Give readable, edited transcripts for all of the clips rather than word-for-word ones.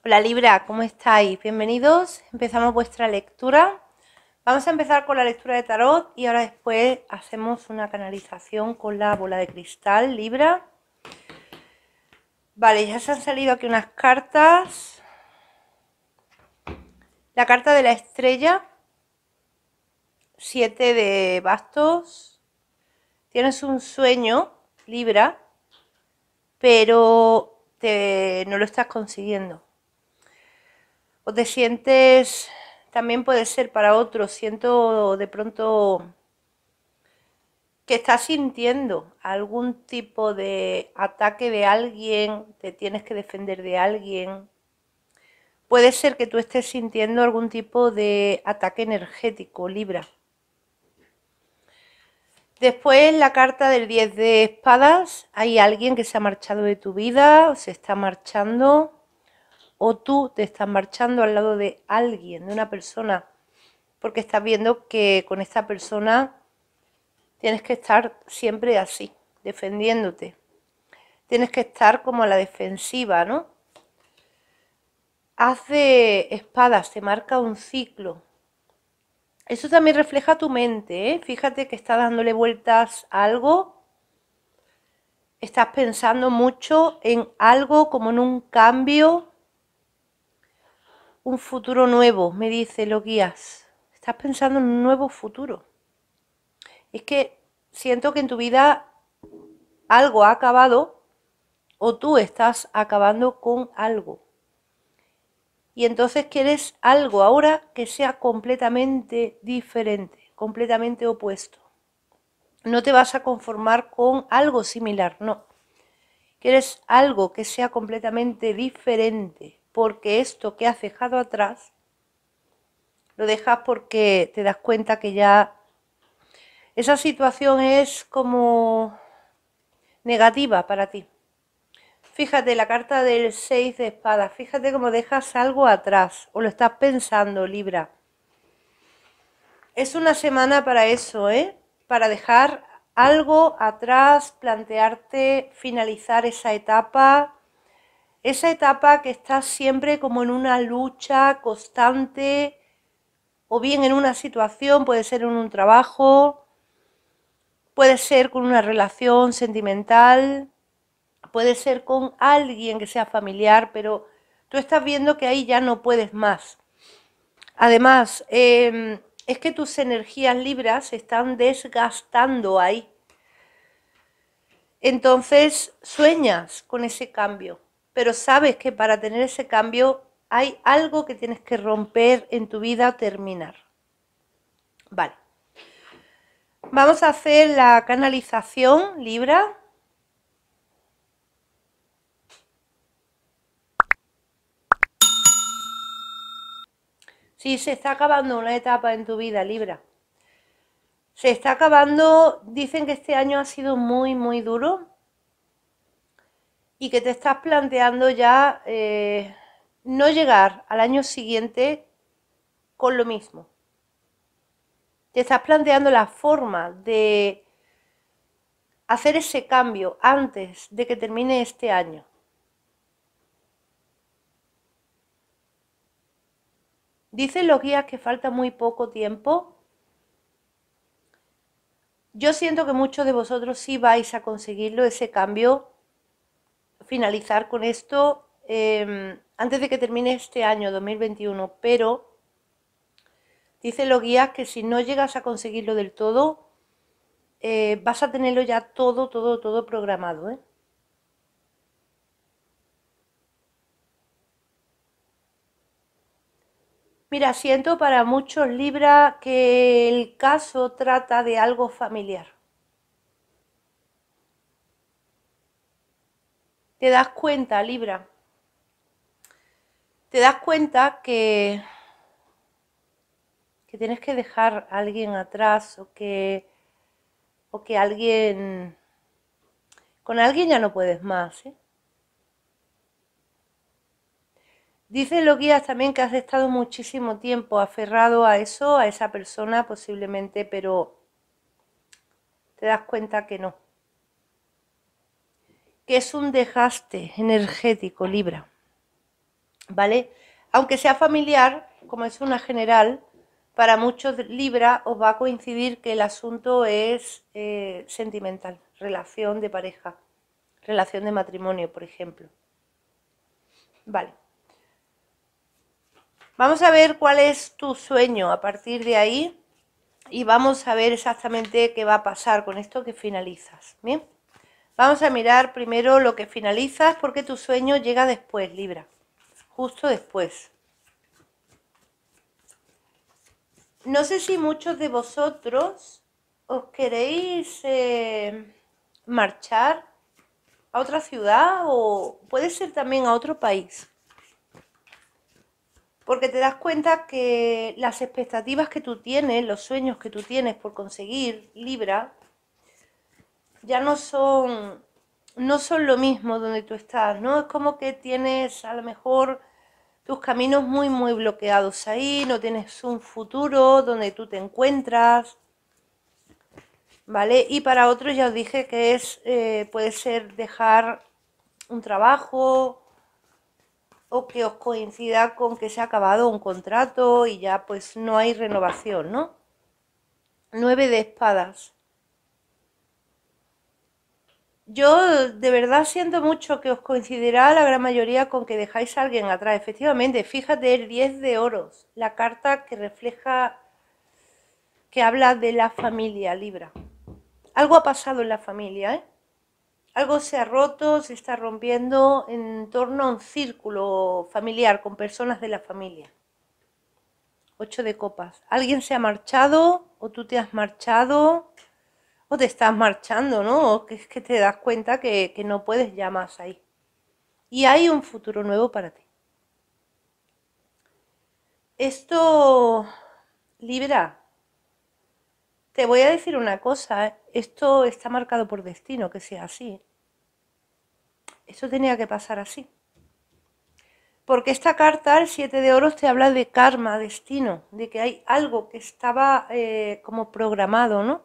Hola Libra, ¿cómo estáis? Bienvenidos. Empezamos vuestra lectura. Vamos a empezar con la lectura de tarot y ahora después hacemos una canalización con la bola de cristal, Libra. Vale, ya se han salido aquí unas cartas. La carta de la estrella, 7 de bastos. Tienes un sueño, Libra, pero no lo estás consiguiendo. O te sientes, también puede ser para otros, siento de pronto que estás sintiendo algún tipo de ataque de alguien, te tienes que defender de alguien. Puede ser que tú estés sintiendo algún tipo de ataque energético, Libra. Después la carta del 10 de espadas, hay alguien que se ha marchado de tu vida, o se está marchando, o tú te estás marchando al lado de alguien, de una persona, porque estás viendo que con esta persona tienes que estar siempre así, defendiéndote. Tienes que estar como a la defensiva, ¿no? Haz de espadas, te marca un ciclo. Eso también refleja tu mente, ¿eh? Fíjate que estás dándole vueltas a algo, estás pensando mucho en algo como en un cambio, un futuro nuevo, me dice los guías. Estás pensando en un nuevo futuro. Es que siento que en tu vida algo ha acabado o tú estás acabando con algo. Y entonces quieres algo ahora que sea completamente diferente, completamente opuesto. No te vas a conformar con algo similar, no. Quieres algo que sea completamente diferente, porque esto que has dejado atrás, lo dejas porque te das cuenta que ya esa situación es como negativa para ti. Fíjate la carta del 6 de espadas, fíjate cómo dejas algo atrás, o lo estás pensando, Libra. Es una semana para eso, ¿eh? Para dejar algo atrás, plantearte finalizar esa etapa que estás siempre como en una lucha constante, o bien en una situación, puede ser en un trabajo, puede ser con una relación sentimental, puede ser con alguien que sea familiar, pero tú estás viendo que ahí ya no puedes más. Además, es que tus energías libras se están desgastando ahí. Entonces sueñas con ese cambio, pero sabes que para tener ese cambio hay algo que tienes que romper en tu vida, terminar. Vale. Vamos a hacer la canalización, Libra. Sí, se está acabando una etapa en tu vida, Libra. Se está acabando, dicen que este año ha sido muy, muy duro y que te estás planteando ya no llegar al año siguiente con lo mismo. Te estás planteando la forma de hacer ese cambio antes de que termine este año. Dicen los guías que falta muy poco tiempo. Yo siento que muchos de vosotros sí vais a conseguirlo, ese cambio, finalizar con esto antes de que termine este año 2021, pero dicen los guías que si no llegas a conseguirlo del todo, vas a tenerlo ya todo programado, ¿eh? Mira, siento para muchos Libra que el caso trata de algo familiar. Te das cuenta, Libra, te das cuenta que tienes que dejar a alguien atrás o que alguien, con alguien ya no puedes más, ¿eh? Dicen los guías también que has estado muchísimo tiempo aferrado a eso, a esa persona posiblemente, pero te das cuenta que no. Que es un desgaste energético, Libra. ¿vale? Aunque sea familiar, como es una general, para muchos Libra os va a coincidir que el asunto es sentimental, relación de pareja, relación de matrimonio, por ejemplo. Vale. Vamos a ver cuál es tu sueño a partir de ahí y vamos a ver exactamente qué va a pasar con esto que finalizas. Bien, vamos a mirar primero lo que finalizas porque tu sueño llega después, Libra, justo después. No sé si muchos de vosotros os queréis marchar a otra ciudad o puede ser también a otro país. Porque te das cuenta que las expectativas que tú tienes, los sueños que tú tienes por conseguir, Libra, ya no son lo mismo donde tú estás, ¿no? Es como que tienes a lo mejor tus caminos muy, muy bloqueados ahí, no tienes un futuro donde tú te encuentras, ¿vale? Y para otros ya os dije que puede ser dejar un trabajo o que os coincida con que se ha acabado un contrato y ya pues no hay renovación, ¿no? 9 de espadas. Yo de verdad siento mucho que os coincidirá la gran mayoría con que dejáis a alguien atrás. Efectivamente, fíjate el 10 de oros, la carta que refleja, que habla de la familia, Libra. Algo ha pasado en la familia, ¿eh? Algo se ha roto, se está rompiendo en torno a un círculo familiar con personas de la familia. 8 de copas. Alguien se ha marchado o tú te has marchado o te estás marchando, ¿no? O que es que te das cuenta que no puedes ya más ahí. Y hay un futuro nuevo para ti. Esto, Libra, te voy a decir una cosa, ¿eh? Esto está marcado por destino, que sea así. Esto tenía que pasar así. Porque esta carta, el 7 de oros, te habla de karma, destino, de que hay algo que estaba como programado, ¿no?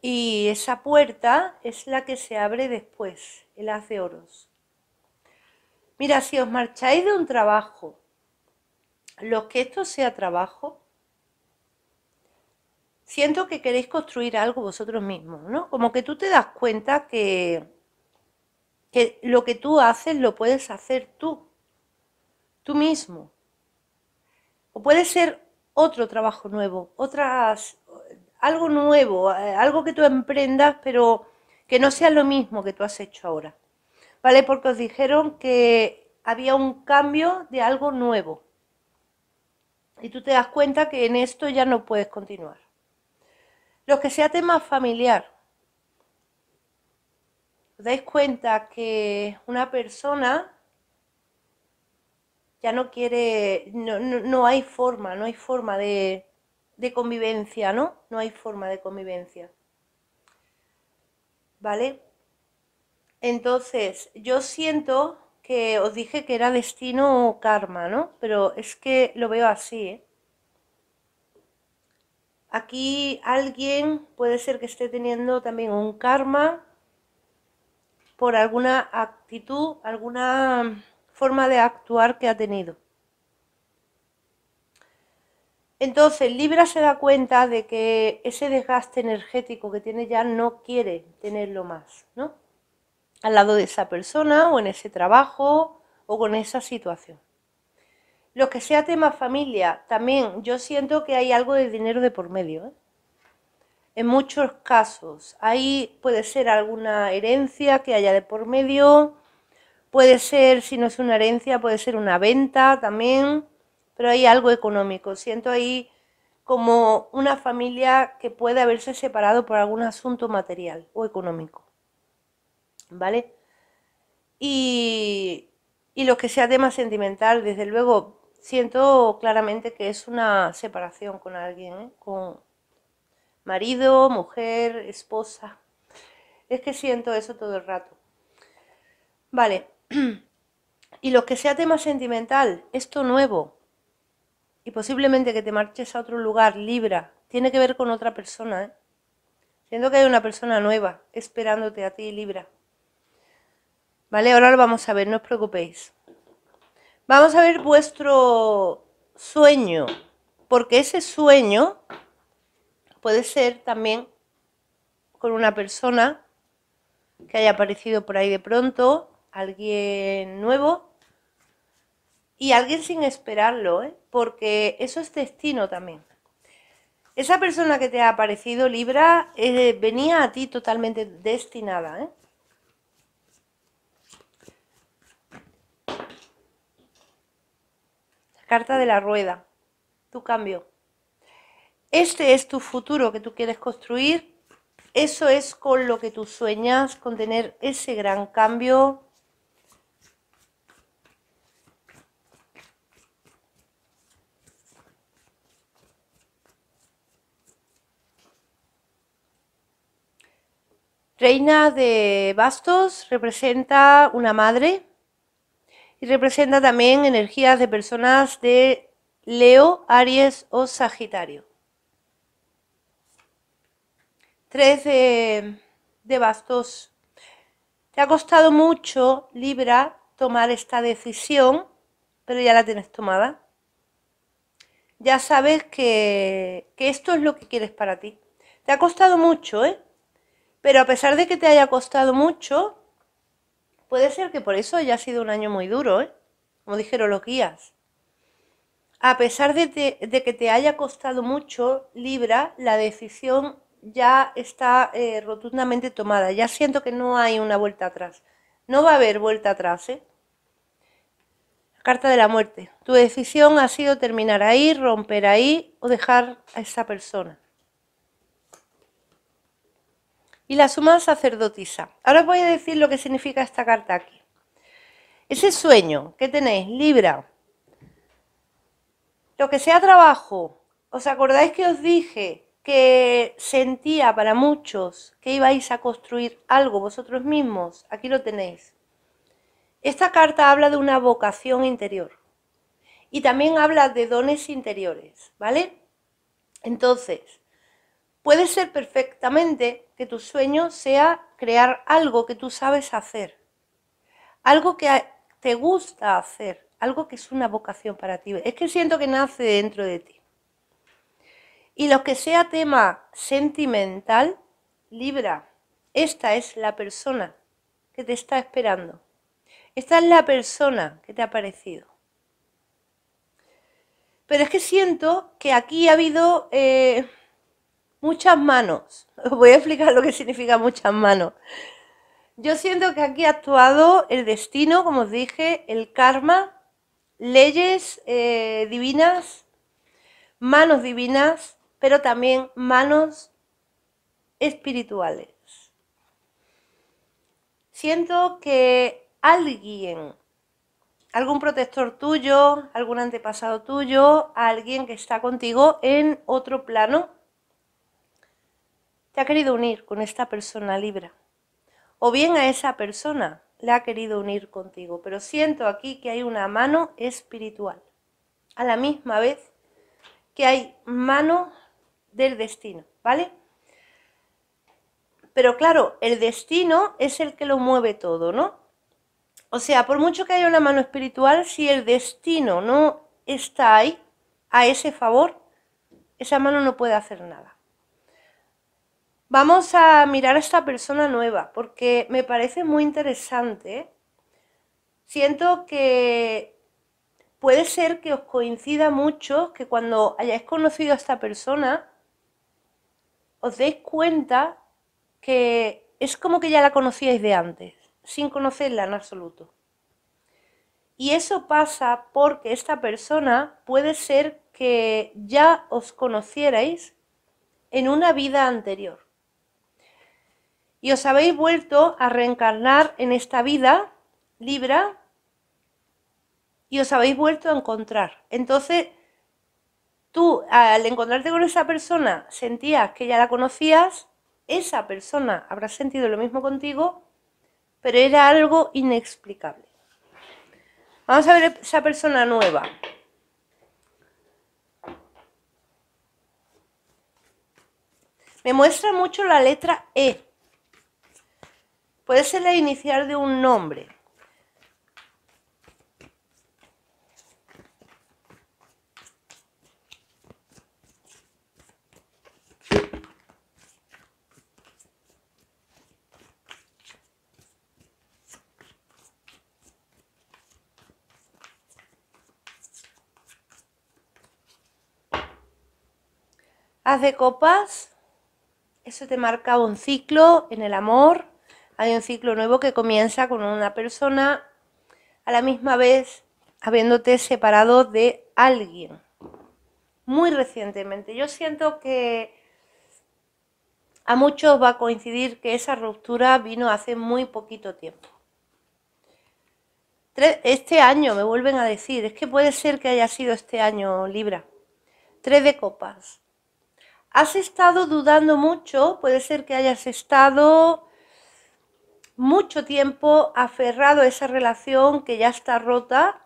Y esa puerta es la que se abre después, el haz de oros. Mira, si os marcháis de un trabajo, lo que esto sea trabajo, siento que queréis construir algo vosotros mismos, ¿no? Como que tú te das cuenta que lo que tú haces lo puedes hacer tú mismo. O puede ser otro trabajo nuevo, algo nuevo, algo que tú emprendas, pero que no sea lo mismo que tú has hecho ahora. ¿Vale? Porque os dijeron que había un cambio de algo nuevo. Y tú te das cuenta que en esto ya no puedes continuar. Lo que sea tema familiar. Os dais cuenta que una persona ya no quiere, no hay forma de convivencia, ¿no? No hay forma de convivencia. ¿Vale? Entonces, yo siento que os dije que era destino o karma, ¿no? Pero es que lo veo así, ¿eh? Aquí alguien puede ser que esté teniendo también un karma por alguna actitud, alguna forma de actuar que ha tenido. Entonces, Libra se da cuenta de que ese desgaste energético que tiene ya no quiere tenerlo más, ¿no? Al lado de esa persona o en ese trabajo o con esa situación. Lo que sea tema familia, también yo siento que hay algo de dinero de por medio, ¿eh? En muchos casos, ahí puede ser alguna herencia que haya de por medio, puede ser, si no es una herencia, puede ser una venta también, pero hay algo económico. Siento ahí como una familia que puede haberse separado por algún asunto material o económico, ¿vale? Y lo que sea tema sentimental, desde luego, siento claramente que es una separación con alguien, ¿eh? Con marido, mujer, esposa. Es que siento eso todo el rato. Vale. Y lo que sea tema sentimental, esto nuevo, y posiblemente que te marches a otro lugar, Libra, tiene que ver con otra persona, ¿eh? Siento que hay una persona nueva esperándote a ti, Libra. ¿Vale? Ahora lo vamos a ver, no os preocupéis. Vamos a ver vuestro sueño, porque ese sueño puede ser también con una persona que haya aparecido por ahí de pronto, alguien nuevo y alguien sin esperarlo, ¿eh? Porque eso es destino también. Esa persona que te ha aparecido, Libra, venía a ti totalmente destinada, ¿eh? La carta de la rueda, tu cambio. Este es tu futuro que tú quieres construir. Eso es con lo que tú sueñas, con tener ese gran cambio. Reina de bastos representa una madre y representa también energías de personas de Leo, Aries o Sagitario. 3 de bastos. Te ha costado mucho, Libra, tomar esta decisión, pero ya la tienes tomada. Ya sabes que esto es lo que quieres para ti. Te ha costado mucho, ¿eh? Pero a pesar de que te haya costado mucho, puede ser que por eso haya sido un año muy duro, ¿eh? Como dijeron los guías. A pesar de que te haya costado mucho, Libra, la decisión ya está rotundamente tomada. Ya siento que no hay una vuelta atrás. No va a haber vuelta atrás, ¿eh? Carta de la muerte. Tu decisión ha sido terminar ahí, romper ahí o dejar a esa persona. Y la suma sacerdotisa. Ahora os voy a decir lo que significa esta carta aquí. Ese sueño que tenéis, Libra, lo que sea trabajo, ¿os acordáis que os dije que sentía para muchos que ibais a construir algo vosotros mismos? Aquí lo tenéis. Esta carta habla de una vocación interior y también habla de dones interiores, ¿vale? Entonces, puede ser perfectamente que tu sueño sea crear algo que tú sabes hacer, algo que te gusta hacer, algo que es una vocación para ti. Es que siento que nace dentro de ti. Y lo que sea tema sentimental, Libra, esta es la persona que te está esperando. Esta es la persona que te ha parecido. Pero es que siento que aquí ha habido muchas manos. Os voy a explicar lo que significa muchas manos. Yo siento que aquí ha actuado el destino, como os dije, el karma, leyes divinas, manos divinas, pero también manos espirituales. Siento que alguien, algún protector tuyo, algún antepasado tuyo, alguien que está contigo en otro plano, te ha querido unir con esta persona Libra. O bien a esa persona le ha querido unir contigo. Pero siento aquí que hay una mano espiritual. A la misma vez que hay mano del destino, ¿vale? Pero claro, el destino es el que lo mueve todo, ¿no? O sea, por mucho que haya una mano espiritual, si el destino no está ahí, a ese favor, esa mano no puede hacer nada. Vamos a mirar a esta persona nueva, porque me parece muy interesante. Siento que puede ser que os coincida mucho que cuando hayáis conocido a esta persona, os deis cuenta que es como que ya la conocíais de antes, sin conocerla en absoluto. Y eso pasa porque esta persona puede ser que ya os conocierais en una vida anterior. Y os habéis vuelto a reencarnar en esta vida, Libra, y os habéis vuelto a encontrar. Entonces, tú al encontrarte con esa persona sentías que ya la conocías, esa persona habrá sentido lo mismo contigo, pero era algo inexplicable. Vamos a ver esa persona nueva. Me muestra mucho la letra E. Puede ser la inicial de un nombre. As de copas, eso te marca un ciclo en el amor. Hay un ciclo nuevo que comienza con una persona a la misma vez habiéndote separado de alguien muy recientemente. Yo siento que a muchos va a coincidir que esa ruptura vino hace muy poquito tiempo. Este año, me vuelven a decir, es que puede ser que haya sido este año, Libra. 3 de copas. Has estado dudando mucho, puede ser que hayas estado mucho tiempo aferrado a esa relación que ya está rota.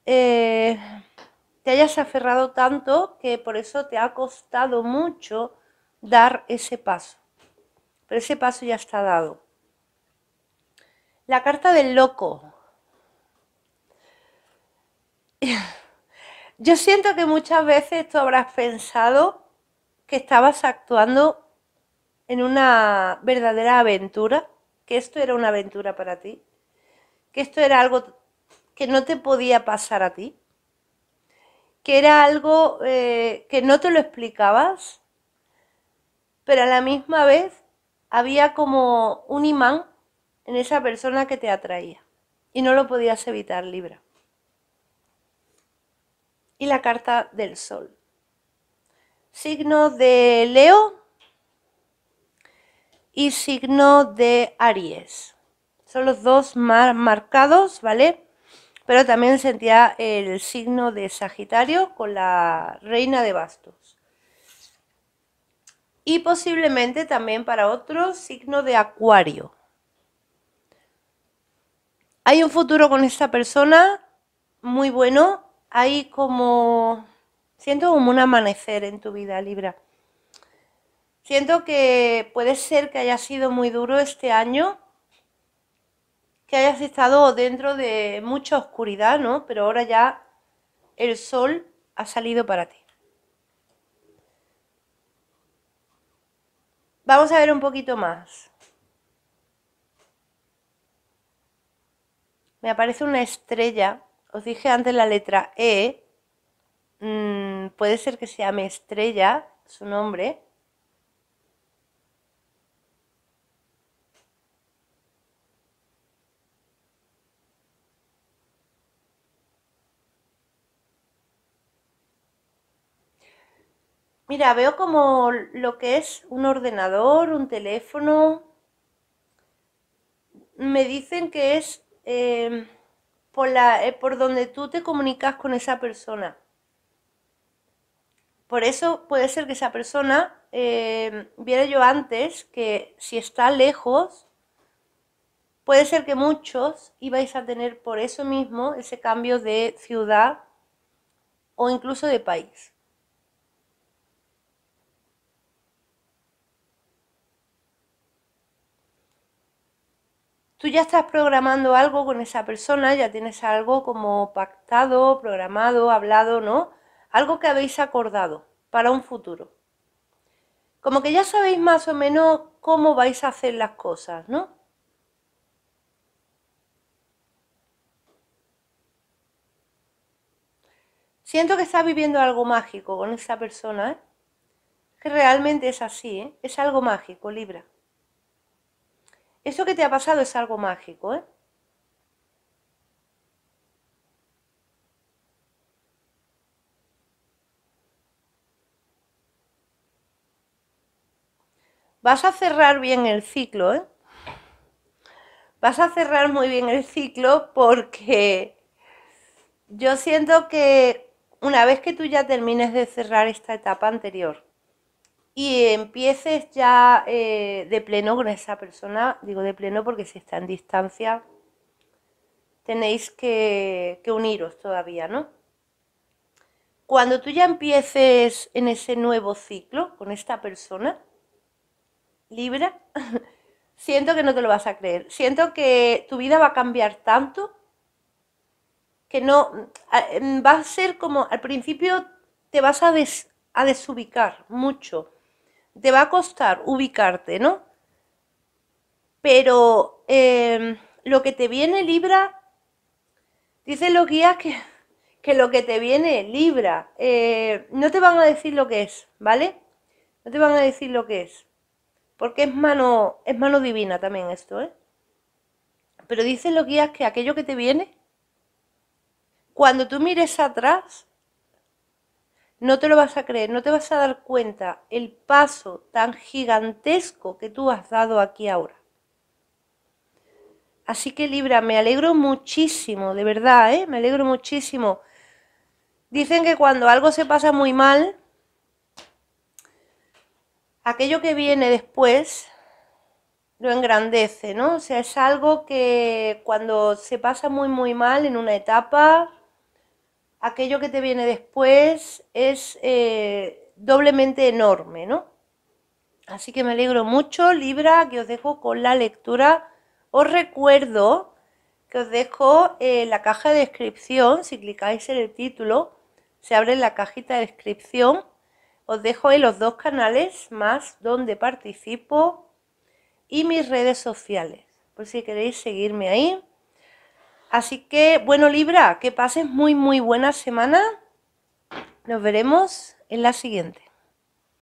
Te hayas aferrado tanto que por eso te ha costado mucho dar ese paso. Pero ese paso ya está dado. La carta del loco. Yo siento que muchas veces tú habrás pensado que estabas actuando en una verdadera aventura, que esto era una aventura para ti, que esto era algo que no te podía pasar a ti, que era algo que no te lo explicabas, pero a la misma vez había como un imán en esa persona que te atraía y no lo podías evitar, Libra. Y la carta del sol. Signo de Leo y signo de Aries. Son los dos más marcados, ¿vale? Pero también sentía el signo de Sagitario con la reina de bastos. Y posiblemente también para otro signo de Acuario. Hay un futuro con esta persona muy bueno. Hay como... Siento como un amanecer en tu vida, Libra. Siento que puede ser que haya sido muy duro este año, que hayas estado dentro de mucha oscuridad, ¿no? Pero ahora ya el sol ha salido para ti. Vamos a ver un poquito más. Me aparece una estrella. Os dije antes la letra E. Puede ser que se llame Estrella, su nombre. Mira, veo como lo que es un ordenador, un teléfono. Me dicen que es por donde tú te comunicas con esa persona. Por eso puede ser que esa persona, viera yo antes, que si está lejos, puede ser que muchos ibais a tener por eso mismo ese cambio de ciudad o incluso de país. Tú ya estás programando algo con esa persona, ya tienes algo como pactado, programado, hablado, ¿no? Algo que habéis acordado para un futuro. Como que ya sabéis más o menos cómo vais a hacer las cosas, ¿no? Siento que estás viviendo algo mágico con esa persona, ¿eh? Que realmente es así, ¿eh? Es algo mágico, Libra. Eso que te ha pasado es algo mágico, ¿eh? Vas a cerrar bien el ciclo, ¿eh? Vas a cerrar muy bien el ciclo porque yo siento que una vez que tú ya termines de cerrar esta etapa anterior y empieces ya de pleno con esa persona, digo de pleno porque si está en distancia, tenéis que uniros todavía, ¿no? Cuando tú ya empieces en ese nuevo ciclo con esta persona, Libra, siento que no te lo vas a creer. Siento que tu vida va a cambiar tanto que no, va a ser como, al principio te vas a desubicar mucho. Te va a costar ubicarte, ¿no? Pero lo que te viene, Libra, dicen los guías que lo que te viene, Libra, no te van a decir lo que es, ¿vale? No te van a decir lo que es. Porque es mano divina también esto, ¿eh? Pero dicen los guías que aquello que te viene, cuando tú mires atrás, no te lo vas a creer, no te vas a dar cuenta el paso tan gigantesco que tú has dado aquí ahora. Así que Libra, me alegro muchísimo, de verdad, ¿eh? Me alegro muchísimo. Dicen que cuando algo se pasa muy mal, aquello que viene después lo engrandece, ¿no? O sea, es algo que cuando se pasa muy mal en una etapa, aquello que te viene después es doblemente enorme, ¿no? Así que me alegro mucho, Libra, que os dejo con la lectura. Os recuerdo que os dejo la caja de descripción, si clicáis en el título, se abre la cajita de descripción. Os dejo en los 2 canales más donde participo y mis redes sociales, por si queréis seguirme ahí. Así que, bueno, Libra, que pases muy buena semana. Nos veremos en la siguiente.